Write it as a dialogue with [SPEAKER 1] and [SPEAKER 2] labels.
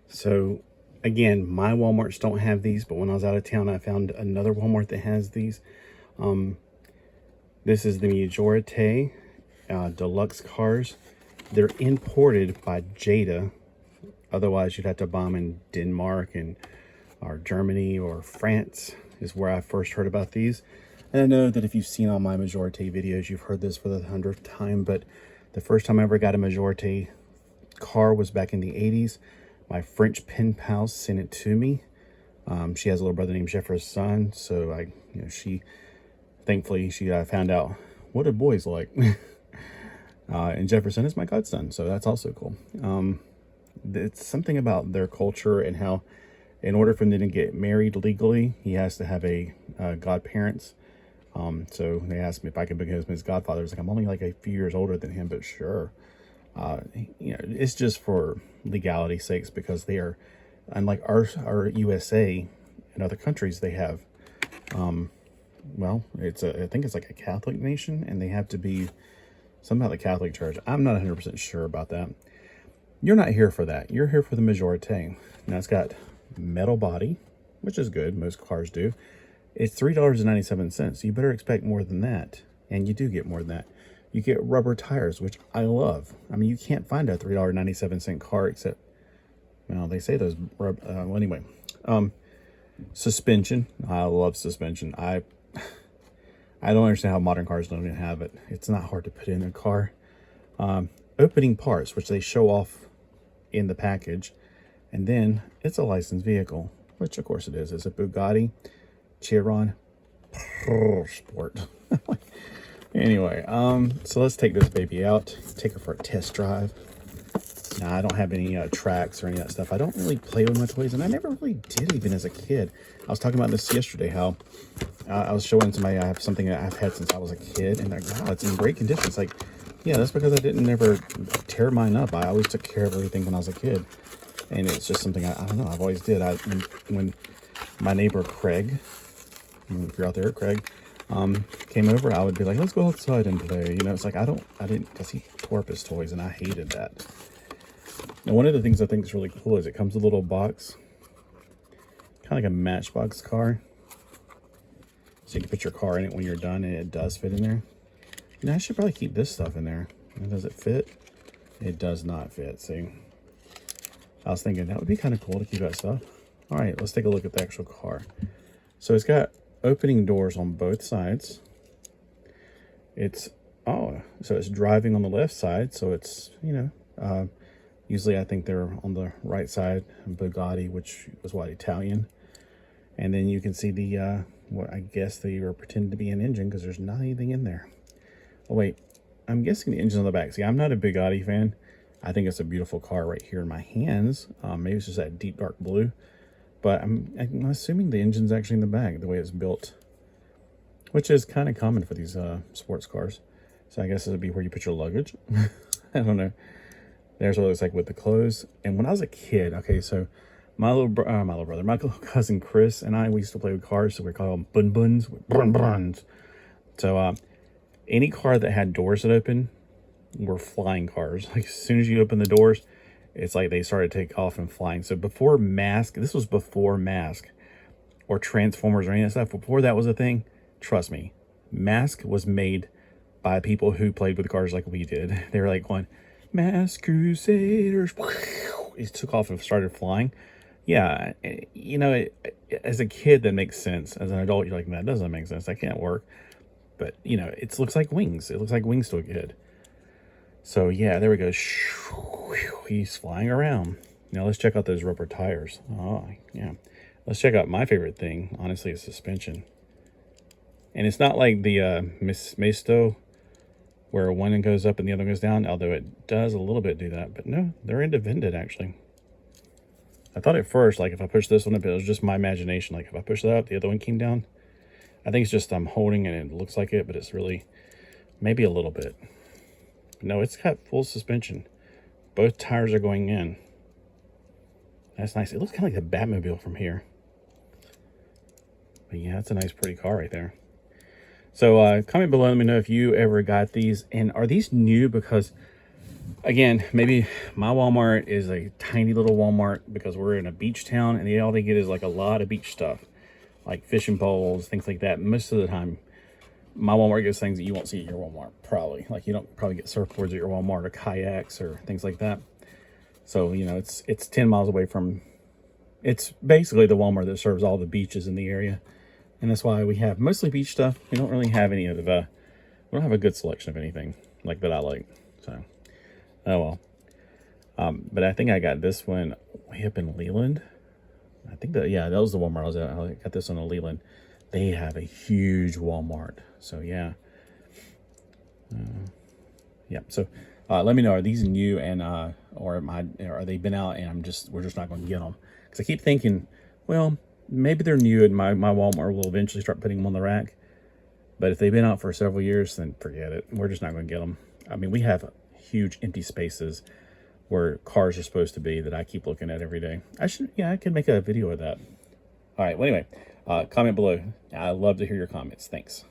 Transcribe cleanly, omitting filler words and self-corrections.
[SPEAKER 1] So again, my Walmarts don't have these, but when I was out of town, I found another Walmart that has these. This is the Majorette Deluxe cars. They're imported by Jada. Otherwise, you'd have to buy them in Denmark or Germany or France is where I first heard about these. And I know that if you've seen all my Majorette videos, you've heard this for the 100th time, but the first time I ever got a Majorette car was back in the 80s. My French pen pal sent it to me. She has a little brother named Jefferson, so thankfully she found out what do boys like. And Jefferson is my godson, so that's also cool. It's something about their culture and how, in order for them to get married legally, he has to have a godparents. So they asked me if I could become his godfather. I was like, I'm only like a few years older than him, but sure. It's just for legality sakes, because they are, unlike our USA and other countries, they have, I think it's like a Catholic nation, and they have to be somehow the Catholic Church. I'm not 100% sure about that. You're not here for that. You're here for the Majorette. Now it's got metal body, which is good. Most cars do. It's $3.97. You better expect more than that. And you do get more than that. You get rubber tires, which I love. I mean, you can't find a $3.97 car except, well, they say those, anyway. Suspension. I love suspension. I don't understand how modern cars don't even have it. It's not hard to put in a car. Opening parts, which they show off in the package. And then it's a licensed vehicle, which of course it is. It's a Bugatti Chiron Sport. Anyway, so let's take this baby out, take her for a test drive. Now, I don't have any tracks or any of that stuff. I don't really play with my toys, and I never really did even as a kid. I was talking about this yesterday, how I was showing somebody I have something that I've had since I was a kid, and they're like, wow, it's in great condition. It's like, yeah, that's because I didn't never tear mine up. I always took care of everything when I was a kid. And it's just something I don't know, I've always did. When my neighbor Craig, if you're out there, Craig, came over, I would be like, let's go outside and play. It's like, because he tore up his toys, and I hated that. Now, one of the things I think is really cool is it comes with a little box, kind of like a Matchbox car. So you can put your car in it when you're done, and it does fit in there. Now, I should probably keep this stuff in there. Does it fit? It does not fit, see? I was thinking that would be kind of cool to keep that stuff. All right, let's take a look at the actual car. So it's got opening doors on both sides. So it's driving on the left side. So it's, usually I think they're on the right side, Bugatti, which was Italian. And then you can see the, what I guess they were pretending to be an engine, because there's not anything in there. Oh, wait, I'm guessing the engine's on the back. See, I'm not a Bugatti fan. I think it's a beautiful car right here in my hands. Maybe it's just that deep dark blue, but I'm assuming the engine's actually in the back, the way it's built, which is kind of common for these sports cars. So I guess this would be where you put your luggage. I don't know. There's what it looks like with the clothes. And when I was a kid, okay, so my little cousin Chris and we used to play with cars, so we call them bun-buns, bun-buns. So any car that had doors that open were flying cars. Like, as soon as you open the doors, it's like they started to take off and flying. So before Mask, this was before Mask or Transformers or any of that stuff, before that was a thing, trust me, Mask was made by people who played with cars like we did. They were like going, Mask Crusaders. It took off and started flying. Yeah, as a kid, that makes sense. As an adult, you're like, that doesn't make sense. That can't work. But, it looks like wings. It looks like wings to a kid. So, yeah, there we go. He's flying around. Now, let's check out those rubber tires. Oh, yeah. Let's check out my favorite thing. Honestly, is suspension. And it's not like the Misto, where one goes up and the other goes down, although it does a little bit do that. But no, they're independent, actually. I thought at first, like, if I push this one up, it was just my imagination. Like, if I push that up, the other one came down. I think it's just I'm holding and it looks like it, but it's really maybe a little bit. No, it's got full suspension. Both tires are going in. That's nice. It looks kind of like the Batmobile from here. But yeah, that's a nice, pretty car right there. So comment below, let me know if you ever got these. And are these new? Because Again, maybe my Walmart is a tiny little Walmart because we're in a beach town and all they get is like a lot of beach stuff, like fishing poles, things like that. Most of the time, my Walmart gets things that you won't see at your Walmart, probably. Like you don't probably get surfboards at your Walmart or kayaks or things like that. So, you know, it's 10 miles away from, it's basically the Walmart that serves all the beaches in the area. And that's why we have mostly beach stuff. We don't really have any of the, we don't have a good selection of anything like that I like. So, oh well. But I think I got this one way up in Leland. I think that, yeah, that was the Walmart I was at. I got this one in Leland. They have a huge Walmart. So, yeah. Yeah. So, let me know, are these new and, or are they been out and we're just not going to get them? Because I keep thinking, well, maybe they're new and my Walmart will eventually start putting them on the rack. But if they've been out for several years, then forget it. We're just not going to get them. I mean, we have huge empty spaces where cars are supposed to be that I keep looking at every day. I could make a video of that. All right. Well, anyway, comment below. I love to hear your comments. Thanks.